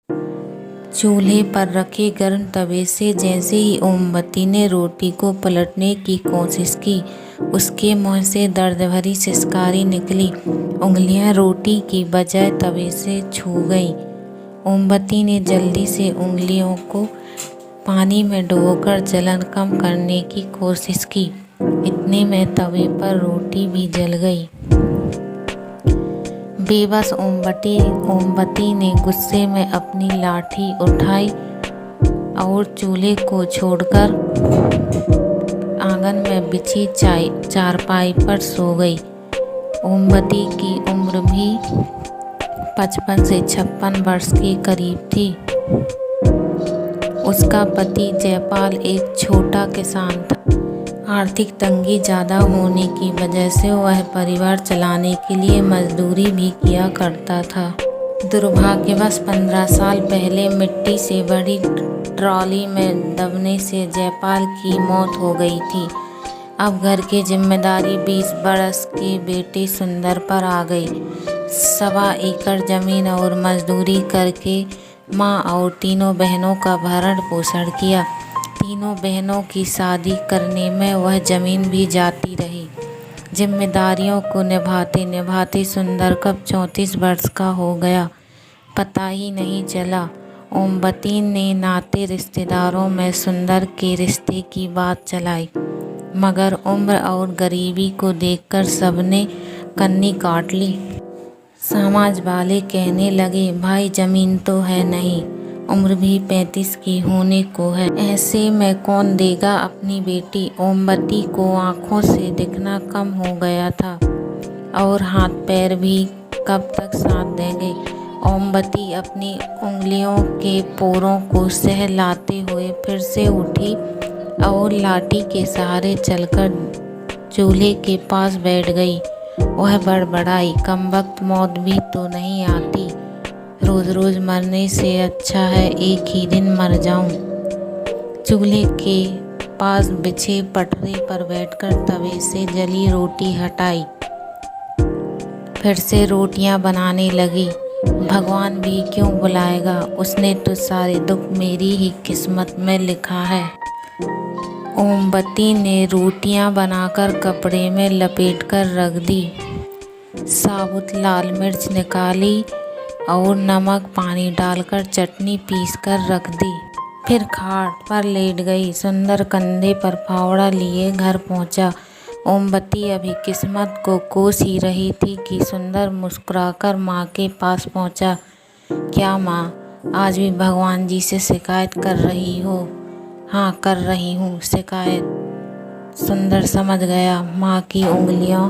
चूल्हे पर रखे गर्म तवे से जैसे ही ओमवती ने रोटी को पलटने की कोशिश की, उसके मुंह से दर्द भरी सिसकारी निकली। उंगलियां रोटी की बजाय तवे से छू गईं। ओमवती ने जल्दी से उंगलियों को पानी में डुबोकर जलन कम करने की कोशिश की। इतने में तवे पर रोटी भी जल गई। बेबस ओमवती ने गुस्से में अपनी लाठी उठाई और चूल्हे को छोड़कर आंगन में बिछी चारपाई पर सो गई। ओमवती की उम्र भी 55 से 56 वर्ष के करीब थी। उसका पति जयपाल एक छोटा किसान था। आर्थिक तंगी ज़्यादा होने की वजह से वह परिवार चलाने के लिए मजदूरी भी किया करता था। दुर्भाग्यवश 15 साल पहले मिट्टी से भरी ट्रॉली में दबने से जयपाल की मौत हो गई थी। अब घर की जिम्मेदारी 20 बरस के बेटे सुंदर पर आ गई। 1.25 एकड़ जमीन और मजदूरी करके माँ और तीनों बहनों का भरण पोषण किया। तीनों बहनों की शादी करने में वह जमीन भी जाती रही। जिम्मेदारियों को निभाते निभाते सुंदर कब 34 वर्ष का हो गया, पता ही नहीं चला। ओमवती ने नाते रिश्तेदारों में सुंदर के रिश्ते की बात चलाई, मगर उम्र और गरीबी को देखकर सबने कन्नी काट ली। समाज वाले कहने लगे, भाई जमीन तो है नहीं, उम्र भी 35 की होने को है, ऐसे में कौन देगा अपनी बेटी। ओमवती को आंखों से दिखना कम हो गया था और हाथ पैर भी कब तक साथ देंगे। ओमवती अपनी उंगलियों के पोरों को सहलाते हुए फिर से उठी और लाठी के सहारे चलकर चूल्हे के पास बैठ गई। वह बड़बड़ाई, कमबख्त मौत भी तो नहीं आती, रोज रोज मरने से अच्छा है एक ही दिन मर जाऊं। चूल्हे के पास बिछे पटरे पर बैठकर तवे से जली रोटी हटाई, फिर से रोटियां बनाने लगी। भगवान भी क्यों बुलाएगा, उसने तो सारे दुख मेरी ही किस्मत में लिखा है। ओमवती ने रोटियां बनाकर कपड़े में लपेटकर रख दी, साबुत लाल मिर्च निकाली और नमक पानी डालकर चटनी पीसकर रख दी। फिर खाट पर लेट गई। सुंदर कंधे पर फावड़ा लिए घर पहुंचा। ओमवती अभी किस्मत को कोस ही रही थी कि सुंदर मुस्कुराकर माँ के पास पहुंचा। क्या माँ, आज भी भगवान जी से शिकायत कर रही हो? हाँ, कर रही हूँ शिकायत। सुंदर समझ गया। माँ की उंगलियों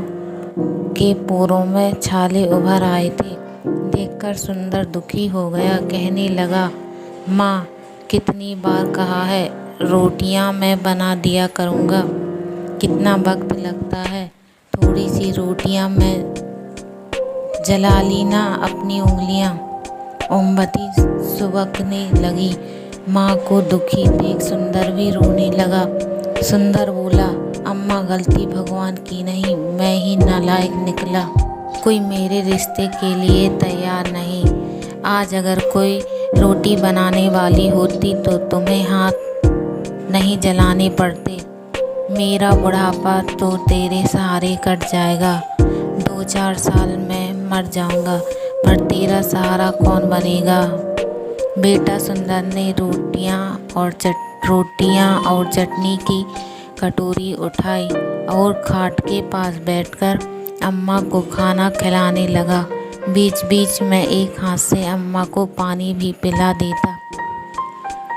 के पोरों में छाले उभर आए थे। देखकर सुंदर दुखी हो गया। कहने लगा, माँ, कितनी बार कहा है रोटियां मैं बना दिया करूँगा, कितना वक्त लगता है, थोड़ी सी रोटियां मैं जला ली ना अपनी उंगलियां। ओमवती सुबकने लगी। माँ को दुखी देख सुंदर भी रोने लगा। सुंदर बोला, अम्मा, गलती भगवान की नहीं, मैं ही नालायक निकला। कोई मेरे रिश्ते के लिए तैयार नहीं। आज अगर कोई रोटी बनाने वाली होती तो तुम्हें हाथ नहीं जलाने पड़ते। मेरा बुढ़ापा तो तेरे सहारे कट जाएगा। 2-4 साल में मर जाऊंगा, पर तेरा सहारा कौन बनेगा। बेटा सुंदर ने रोटियां और चटनी की कटोरी उठाई और खाट के पास बैठकर अम्मा को खाना खिलाने लगा। बीच बीच में एक हाथ से अम्मा को पानी भी पिला देता।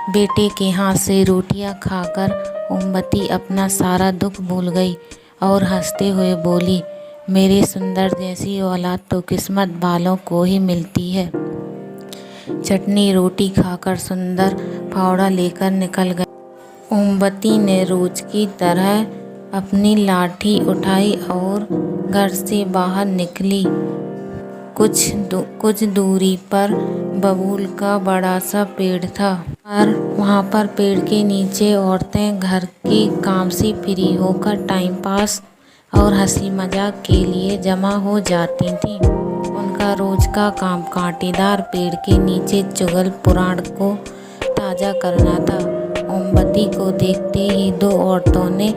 बेटे के हाथ से रोटियां खाकर ओमवती अपना सारा दुख भूल गई और हंसते हुए बोली, मेरे सुंदर जैसी औलाद तो किस्मत वालों को ही मिलती है। चटनी रोटी खाकर सुंदर फावड़ा लेकर निकल गया। ओमवती ने रोज की तरह अपनी लाठी उठाई और घर से बाहर निकली। कुछ दूरी पर बबूल का बड़ा सा पेड़ था और वहाँ पर पेड़ के नीचे औरतें घर के काम से फ्री होकर टाइम पास और हंसी मजाक के लिए जमा हो जाती थीं। उनका रोज का काम कांटेदार पेड़ के नीचे चुगल पुराण को ताज़ा करना था। ओमवती को देखते ही दो औरतों ने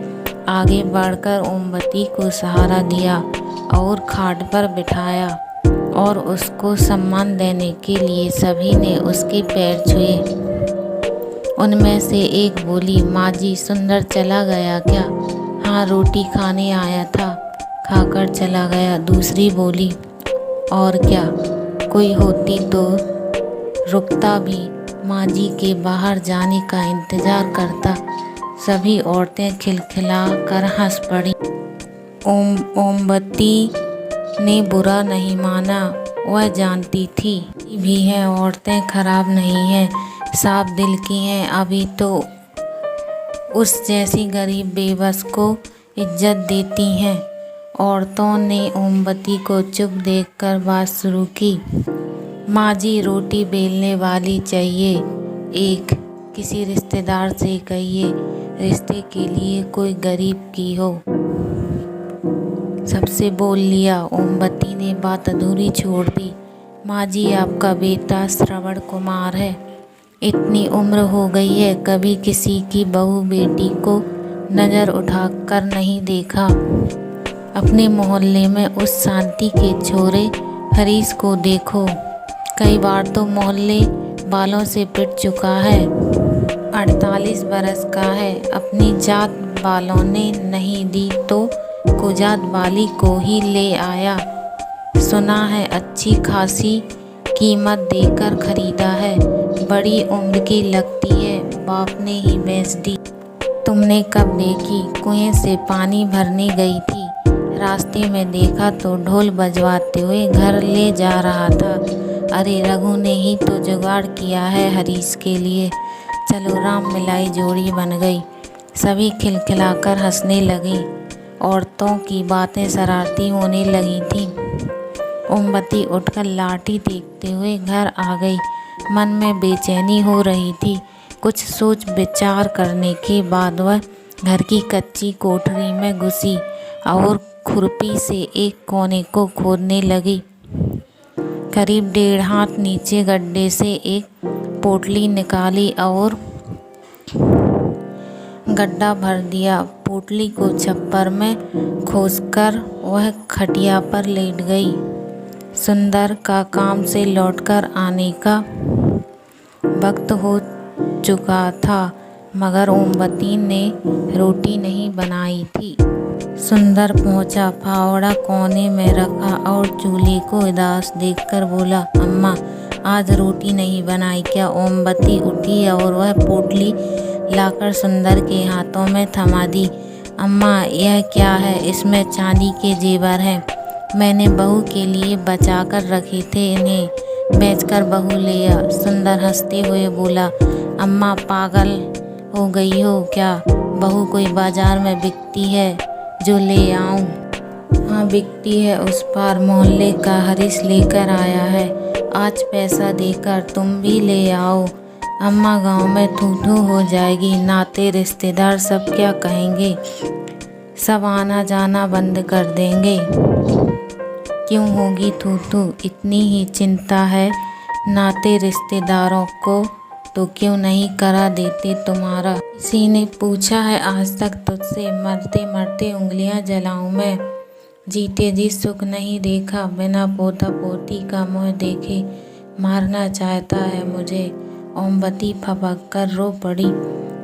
आगे बढ़कर ओमवती को सहारा दिया और खाट पर बिठाया और उसको सम्मान देने के लिए सभी ने उसके पैर छुए। उनमें से एक बोली, माँ जी सुंदर चला गया क्या? हाँ, रोटी खाने आया था, खाकर चला गया। दूसरी बोली, और क्या, कोई होती तो रुकता भी, माँ जी के बाहर जाने का इंतज़ार करता। सभी औरतें खिलखिला कर हंस पड़ी। ओमवती ने बुरा नहीं माना, वह जानती थी भी है औरतें खराब नहीं हैं, साफ दिल की हैं। अभी तो उस जैसी गरीब बेबस को इज्जत देती हैं। औरतों ने ओमवती को चुप देखकर बात शुरू की। माँ जी रोटी बेलने वाली चाहिए एक, किसी रिश्तेदार से कहिए रिश्ते के लिए कोई गरीब की हो। सबसे बोल लिया। ओमवती ने बात अधूरी छोड़ दी। माँ जी आपका बेटा श्रवण कुमार है, इतनी उम्र हो गई है, कभी किसी की बहू बेटी को नज़र उठाकर नहीं देखा। अपने मोहल्ले में उस शांति के छोरे हरीश को देखो, कई बार तो मोहल्ले वालों से पिट चुका है। 48 बरस का है, अपनी जात वालों ने नहीं दी तो कुजात वाली को ही ले आया। सुना है अच्छी खासी कीमत देकर खरीदा है, बड़ी उम्र की लगती है, बाप ने ही बेच दी। तुमने कब देखी? कुएं से पानी भरने गई थी, रास्ते में देखा तो ढोल बजवाते हुए घर ले जा रहा था। अरे रघु ने ही तो जुगाड़ किया है हरीश के लिए। चलो राम मिलाई जोड़ी बन गई। सभी खिलखिलाकर हंसने लगे। औरतों की बातें शरारती होने लगी थी। ओमवती उठकर लाठी देखते हुए घर आ गई। मन में बेचैनी हो रही थी। कुछ सोच विचार करने के बाद वह घर की कच्ची कोठरी में घुसी और खुरपी से एक कोने को खोदने लगी। करीब 1.5 हाथ नीचे गड्ढे से एक पोटली निकाली और गड्ढा भर दिया। पोटली को छप्पर में खोसकर वह खटिया पर लेट गई। सुंदर का काम से लौटकर आने का वक्त हो चुका था, मगर ओमवती ने रोटी नहीं बनाई थी। सुंदर पहुंचा, फावड़ा कोने में रखा और चूल्हे को उदास देखकर बोला, अम्मा आज रोटी नहीं बनाई क्या? ओमवती उठी और वह पोटली लाकर सुंदर के हाथों में थमा दी। अम्मा यह क्या है? इसमें चांदी के जेवर हैं, मैंने बहू के लिए बचा कर रखे थे, इन्हें बेचकर बहू ले आ। सुंदर हंसते हुए बोला, अम्मा पागल हो गई हो क्या? बहू कोई बाजार में बिकती है जो ले आऊं? हाँ बिकती है, उस पार मोहल्ले का हरीश लेकर आया है, आज पैसा देकर तुम भी ले आओ। अम्मा गांव में थू थू हो जाएगी, नाते रिश्तेदार सब क्या कहेंगे, सब आना जाना बंद कर देंगे। क्यों होगी थू थू? इतनी ही चिंता है नाते रिश्तेदारों को तो क्यों नहीं करा देते तुम्हारा? किसी ने पूछा है आज तक तुझसे, मरते मरते उंगलियां जलाऊं मैं, जीते जी सुख नहीं देखा, बिना पोता पोती का मुँह देखे मारना चाहता है मुझे। ओमवती फपक कर रो पड़ी।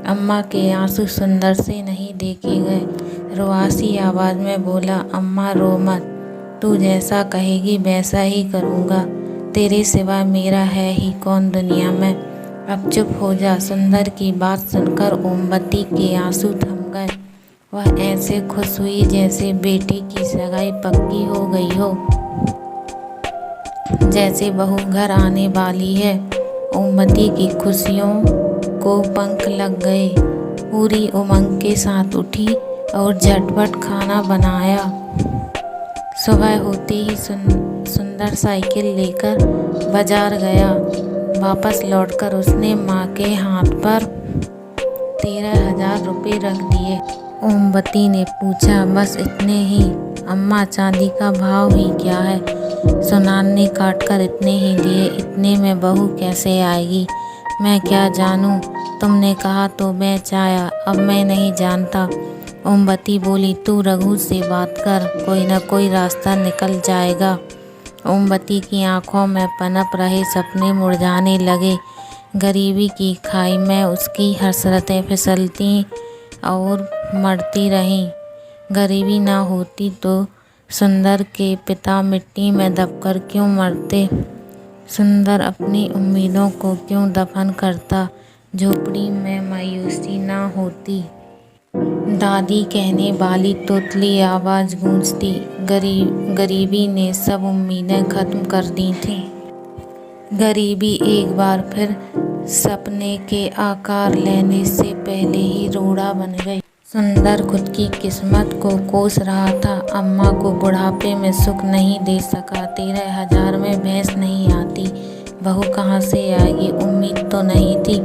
अम्मा के आंसू सुंदर से नहीं देखे गए। रुआसी आवाज़ में बोला, अम्मा रो मत, तू जैसा कहेगी वैसा ही करूँगा, तेरे सिवा मेरा है ही कौन दुनिया में। अब चुप हो जा। सुंदर की बात सुनकर ओमवती के आंसू थम गए। वह ऐसे खुश हुई जैसे बेटे की सगाई पक्की हो गई हो, जैसे बहू घर आने वाली है। ओमवती की खुशियों को पंख लग गए। पूरी उमंग के साथ उठी और झटपट खाना बनाया। सुबह होते ही सुंदर साइकिल लेकर बाजार गया। वापस लौटकर उसने माँ के हाथ पर 13,000 रुपये रख दिए। ओमवती ने पूछा, बस इतने ही? अम्मा चांदी का भाव ही क्या है? सुनान ने काट कर इतने ही दिए, इतने में बहू कैसे आएगी? मैं क्या जानूं? तुमने कहा तो बेच आया, अब मैं नहीं जानता। ओमवती बोली, तू रघु से बात कर, कोई न कोई रास्ता निकल जाएगा। ओमवती की आंखों में पनप रहे सपने मुरझाने लगे। गरीबी की खाई में उसकी हसरतें फिसलती और मरती रहीं। गरीबी ना होती तो सुंदर के पिता मिट्टी में दबकर क्यों मरते? सुंदर अपनी उम्मीदों को क्यों दफन करता? झोपड़ी में मायूसी ना होती। दादी कहने वाली तोतली आवाज़ गूंजती, गरीबी ने सब उम्मीदें खत्म कर दी थी। गरीबी एक बार फिर सपने के आकार लेने से पहले ही रोड़ा बन गई। सुंदर खुद की किस्मत को कोस रहा था। अम्मा को बुढ़ापे में सुख नहीं दे सका, 13,000 में भैंस नहीं आती, बहू कहाँ से आएगी? उम्मीद तो नहीं थी,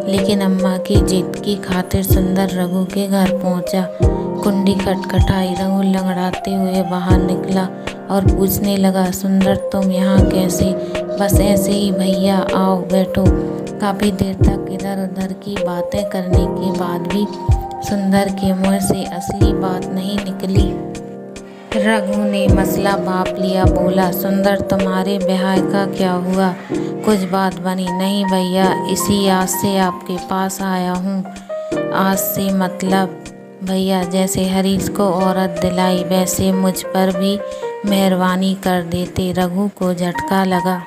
लेकिन अम्मा की जिद की खातिर सुंदर रघु के घर पहुंचा। कुंडी खटखटाई, रघु लंगड़ाते हुए बाहर निकला और पूछने लगा, सुंदर तुम यहाँ कैसे? बस ऐसे ही भैया, आओ बैठो। काफ़ी देर तक इधर उधर की बातें करने के बाद भी सुंदर के मुंह से असली बात नहीं निकली। रघु ने मसला भांप लिया, बोला, सुंदर तुम्हारे ब्याह का क्या हुआ? कुछ बात बनी? नहीं भैया, इसी आस से आपके पास आया हूँ। आस से मतलब? भैया, जैसे हरीश को औरत दिलाई वैसे मुझ पर भी मेहरबानी कर देते। रघु को झटका लगा।